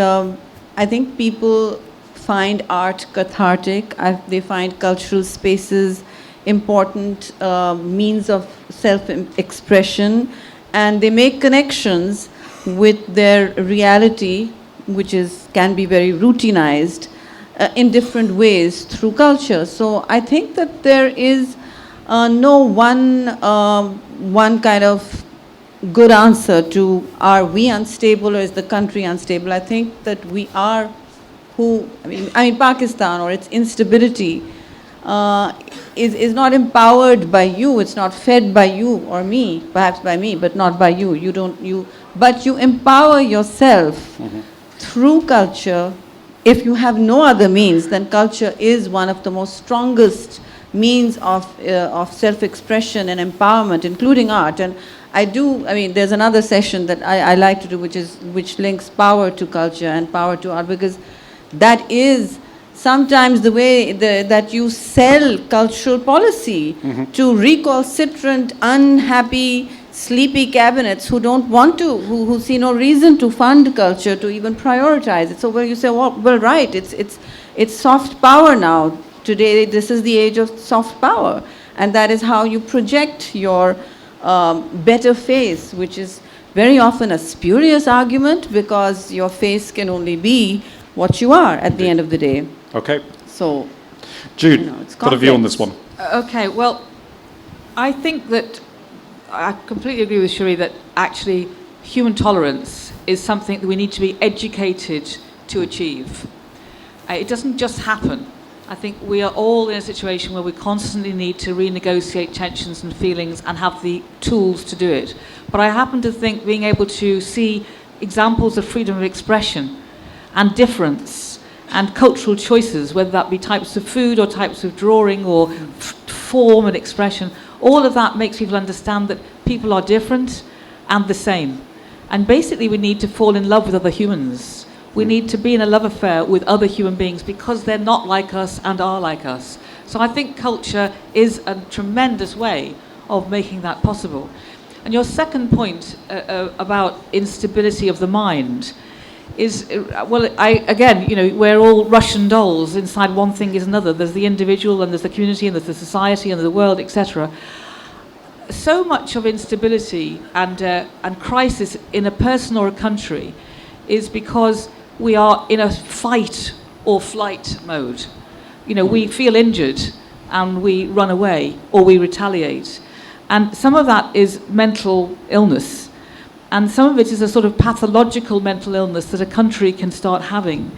S1: I think people find art cathartic. They find cultural spaces important means of self-expression, and they make connections with their reality, which can be very routinized in different ways through culture. So I think that there is no one kind of good answer to are we unstable or is the country unstable. I think that we are I mean Pakistan or its instability is not empowered by you. It's not fed by you or me, perhaps by me, but not by you. But you empower yourself through culture. If you have no other means, then culture is one of the most strongest means of self-expression and empowerment, including art. And I mean, there's another session that I like to do, which links power to culture and power to art, because that is sometimes the way that you sell cultural policy to recalcitrant, unhappy, sleepy cabinets who don't want to, who see no reason to fund culture, to even prioritize it. So where you say, well, right, it's soft power now. Today, this is the age of soft power, and that is how you project your better face, which is very often a spurious argument, because your face can only be what you are at the end of the day.
S3: Okay.
S1: So,
S3: Jude,
S1: it's
S3: got a view on this one.
S2: Okay, well, I think that I completely agree with Shuri that actually human tolerance is something that we need to be educated to achieve. It doesn't just happen. I think we are all in a situation where we constantly need to renegotiate tensions and feelings and have the tools to do it. But I happen to think being able to see examples of freedom of expression and difference and cultural choices, whether that be types of food or types of drawing or form and expression, all of that makes people understand that people are different and the same. And basically we need to fall in love with other humans. We need to be in a love affair with other human beings because they're not like us and are like us. So I think culture is a tremendous way of making that possible. And your second point about instability of the mind is, well, again, we're all Russian dolls. Inside one thing is another. There's the individual, and there's the community, and there's the society, and the world, etc. So much of instability and crisis in a person or a country is because we are in a fight or flight mode. We feel injured and we run away or we retaliate. And some of that is mental illness. And some of it is a sort of pathological mental illness that a country can start having.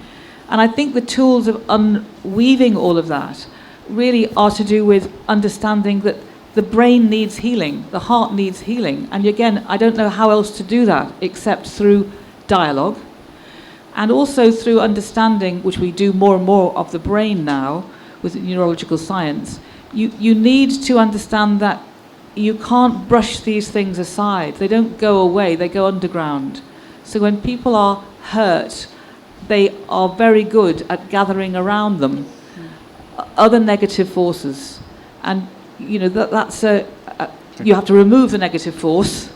S2: And I think the tools of unweaving all of that really are to do with understanding that the brain needs healing, the heart needs healing. And again, I don't know how else to do that except through dialogue and also through understanding, which we do more and more of the brain now with neurological science. You need to understand that you can't brush these things aside. They don't go away, they go underground. So when people are hurt, they are very good at gathering around them other negative forces. And you know, that's you have to remove the negative force,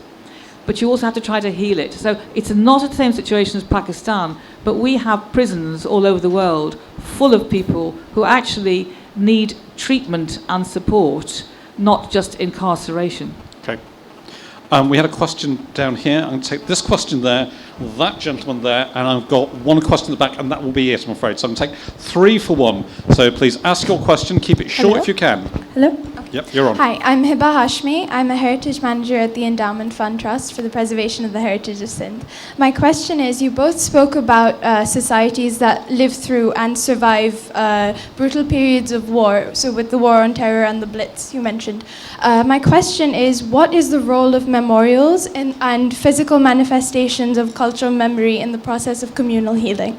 S2: but you also have to try to heal it. So it's not the same situation as Pakistan, but we have prisons all over the world full of people who actually need treatment and support, not just incarceration.
S3: Okay. We had a question down here. I'm going to take this question there, that gentleman there, and I've got one question in the back, and that will be it, I'm afraid. So I'm going to take 3 for 1. So please ask your question. Keep it short if you can.
S6: Hello?
S3: Yep, you're on.
S6: Hi, I'm Hiba Hashmi. I'm a Heritage Manager at the Endowment Fund Trust for the Preservation of the Heritage of Sindh. My question is, you both spoke about societies that live through and survive brutal periods of war, so with the War on Terror and the Blitz you mentioned. My question is, what is the role of memorials and physical manifestations of cultural memory in the process of communal healing?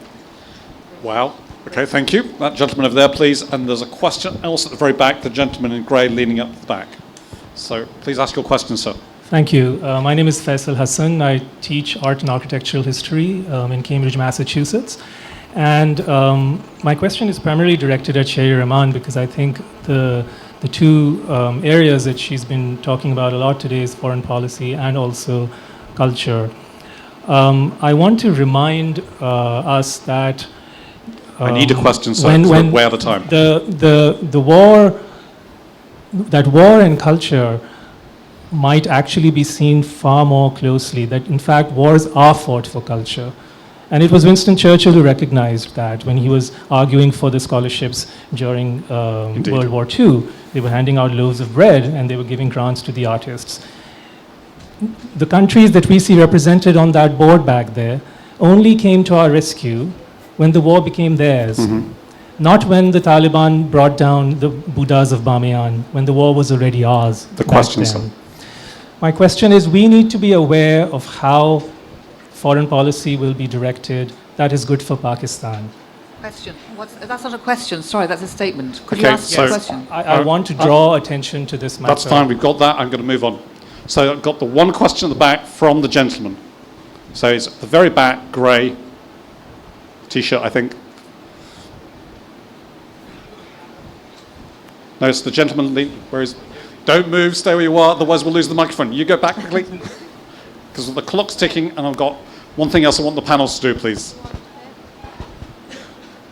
S3: Wow. Okay, thank you. That gentleman over there, please. And there's a question else at the very back, the gentleman in grey leaning up the back. So please ask your question, sir.
S7: Thank you. My name is Faisal Hassan. I teach art and architectural history in Cambridge, Massachusetts. And my question is primarily directed at Sherry Rehman because I think the two areas that she's been talking about a lot today is foreign policy and also culture. I want to remind us that
S3: I need a question, sir, because we're way out of time.
S7: The war, that war and culture might actually be seen far more closely, that in fact wars are fought for culture. And it was Winston Churchill who recognized that when he was arguing for the scholarships during World War II. They were handing out loaves of bread and they were giving grants to the artists. The countries that we see represented on that board back there only came to our rescue when the war became theirs. Not when the Taliban brought down the Buddhas of Bamiyan, when the war was already ours.
S3: The question, sir.
S7: My question is, we need to be aware of how foreign policy will be directed that is good for Pakistan.
S2: Question. That's not a question. Sorry, that's a statement. Could
S3: Okay,
S2: you ask
S3: so
S2: a question?
S7: I want to draw attention to this matter.
S3: That's fine, we've got that. I'm going to move on. So I've got the one question at the back from the gentleman. So it's at the very back, grey T-shirt, I think. No, it's the gentleman, where is... Don't move, stay where you are, otherwise we'll lose the microphone. You go back quickly, because the clock's ticking, and I've got one thing else I want the panels to do, please.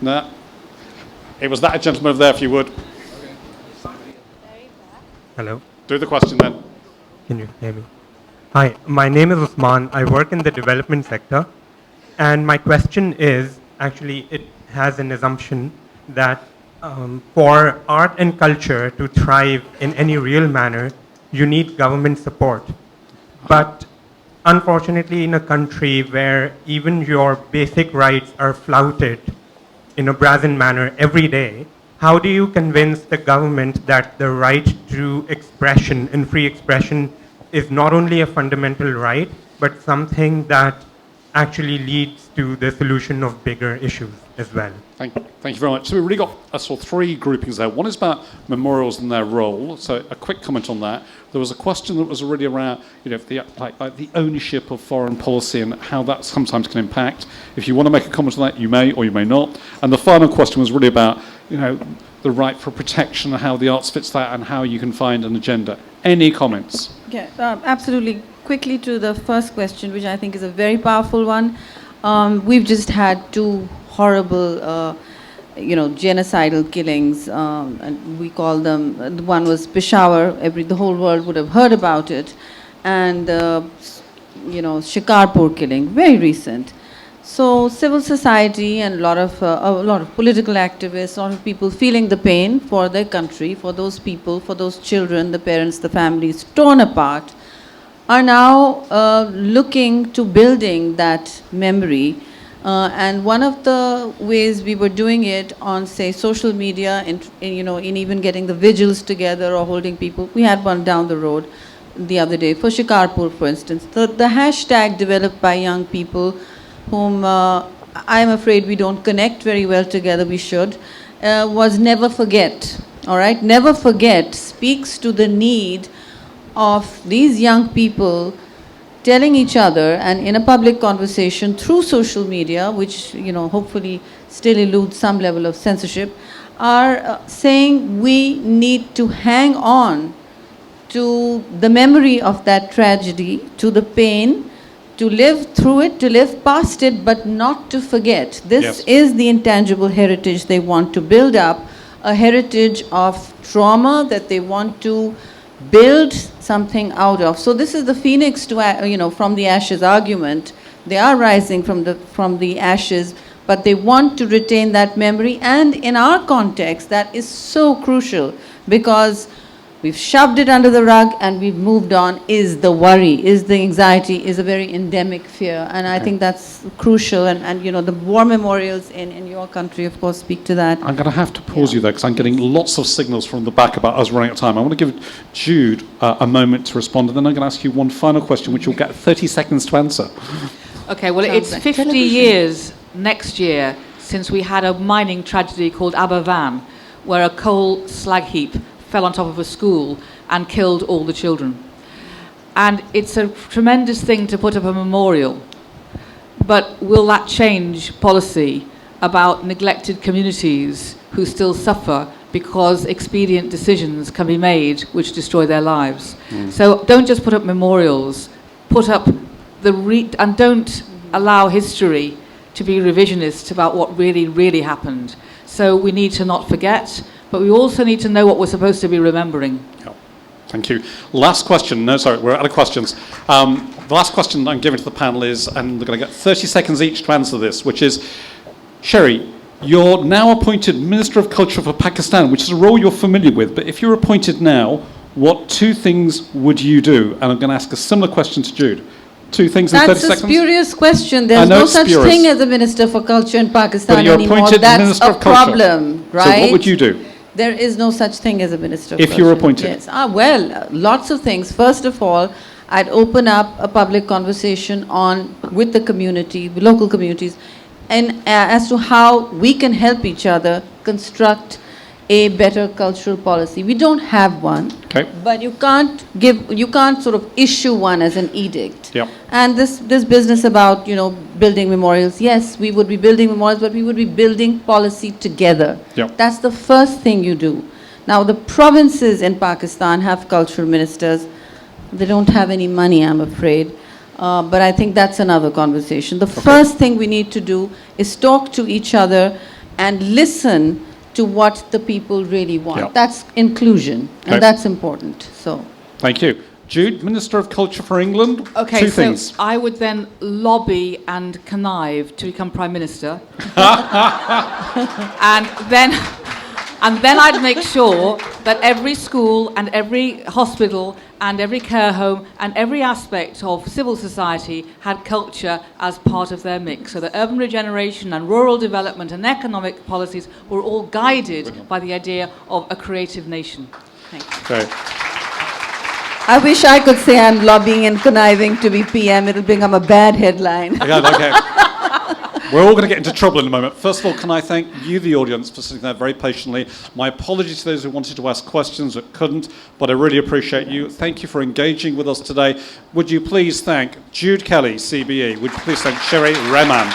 S3: No. It was that gentleman over there, if you would.
S8: Hello.
S3: Do the question then.
S8: Can you hear me? Hi, my name is Usman. I work in the development sector. And my question is, actually, it has an assumption that for art and culture to thrive in any real manner, you need government support. But unfortunately, in a country where even your basic rights are flouted in a brazen manner every day, how do you convince the government that the right to expression and free expression is not only a fundamental right, but something that actually leads to the solution of bigger issues as well?
S3: Thank you very much. So we've really got sort of 3 groupings there. One is about memorials and their role. So a quick comment on that. There was a question that was already around, the ownership of foreign policy and how that sometimes can impact. If you want to make a comment on that, you may or you may not. And the final question was really about, the right for protection and how the arts fits that and how you can find an agenda. Any comments?
S1: Yeah, absolutely. Quickly to the first question, which I think is a very powerful one. We've just had 2 horrible, genocidal killings, and we call them. One was Peshawar. The whole world would have heard about it, and Shikarpur killing, very recent. So civil society and a lot of political activists, a lot of people feeling the pain for their country, for those people, for those children, the parents, the families torn apart. are now looking to building that memory. And one of the ways we were doing it on, say, social media, in even getting the vigils together or holding people, we had one down the road the other day for Shikarpur, for instance. The hashtag developed by young people whom I'm afraid we don't connect very well together, we should, was Never Forget. All right? Never Forget speaks to the need of these young people telling each other and in a public conversation through social media, which hopefully still eludes some level of censorship, are saying we need to hang on to the memory of that tragedy, to the pain, to live through it, to live past it, but not to forget. This is the intangible heritage they want to build up, a heritage of trauma that they want to build something out of. So this is the phoenix to from the ashes argument. They are rising from the ashes, but they want to retain that memory. And in our context, that is so crucial because we've shoved it under the rug and we've moved on. Is the worry, is the anxiety, is a very endemic fear. And I think that's crucial. And the war memorials in your country, of course, speak to that.
S3: I'm going to have to pause you there because I'm getting lots of signals from the back about us running out of time. I want to give Jude a moment to respond, and then I'm going to ask you one final question, which you'll get 30 seconds to answer.
S2: Okay, well, it's 50 years next year since we had a mining tragedy called Aberfan, where a coal slag heap fell on top of a school and killed all the children. And it's a tremendous thing to put up a memorial. But will that change policy about neglected communities who still suffer because expedient decisions can be made which destroy their lives? So don't just put up memorials, put up and don't allow history to be revisionist about what really, really happened. So we need to not forget, but we also need to know what we're supposed to be remembering.
S3: Yeah. Thank you. Last question. No, sorry, we're out of questions. The last question I'm giving to the panel is, and they're going to get 30 seconds each to answer this, which is, Sherry, you're now appointed Minister of Culture for Pakistan, which is a role you're familiar with, but if you're appointed now, what 2 things would you do? And I'm going to ask a similar question to Jude. 2 things in 30 seconds?
S1: That's a spurious question. There's no such thing as a Minister for Culture in Pakistan
S3: but you're
S1: anymore.
S3: Appointed
S1: That's
S3: Minister
S1: a
S3: of Culture.
S1: problem, right?
S3: So what would you do?
S1: There is no such thing as a Minister of
S3: If
S1: Culture.
S3: you're appointed.
S1: Yes. Well, lots of things. First of all, I'd open up a public conversation with the community, the local communities, and as to how we can help each other construct a better cultural policy. We don't have one, but you can't sort of issue one as an edict.
S3: Yep.
S1: And this business about building memorials, yes, we would be building memorials, but we would be building policy together.
S3: Yep.
S1: That's the first thing you do. Now the provinces in Pakistan have cultural ministers. They don't have any money, I'm afraid. But I think that's another conversation. The first thing we need to do is talk to each other and listen to what the people really want.
S3: Yep.
S1: That's inclusion, and that's important. So,
S3: thank you. Jude, Minister of Culture for England.
S2: Okay,
S3: 2
S2: so
S3: things.
S2: I would then lobby and connive to become Prime Minister. And then I'd make sure that every school and every hospital and every care home and every aspect of civil society had culture as part of their mix, so that urban regeneration and rural development and economic policies were all guided by the idea of a creative nation. Thank you.
S3: Okay.
S1: I wish I could say I'm lobbying and conniving to be PM. It'll become a bad headline.
S3: Okay. We're all going to get into trouble in a moment. First of all, can I thank you, the audience, for sitting there very patiently. My apologies to those who wanted to ask questions that couldn't, but I really appreciate you. Thank you for engaging with us today. Would you please thank Jude Kelly, CBE. Would you please thank Sherry Rehman.